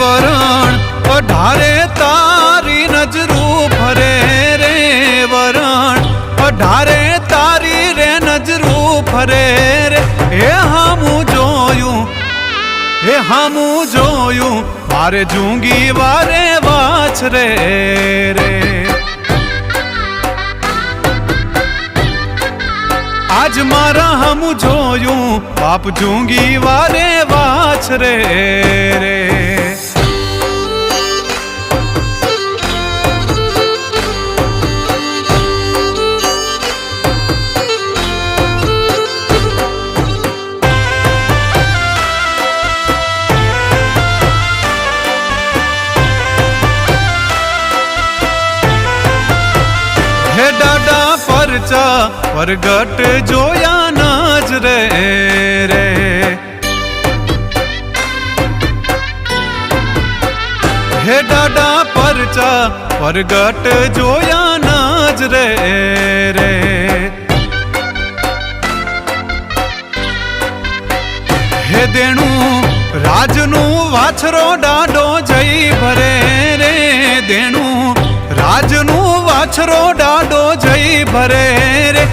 વરણ અઢારે તારી નજરું ફરે રે વરણ અઢારે તારી રે નજરું ફરે રે એ હામું જોયું મારે જૂંગી વારે વાછરે રે આજ મારા હમું જોયું બાપ જૂંગી વારે વાછરે રે હે દાદા પરચા પરગટ જોયા નજરે રે હે દાદા પરચા પરગટ જોયા નજરે રે હે દેણું રાજનું વાછરો ડાડો જઈ ભરે રે દેણું રાજનું વાછરો ડાડો જઈ ભરે રે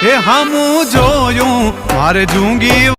એ હામું જોયું મારે જૂંગી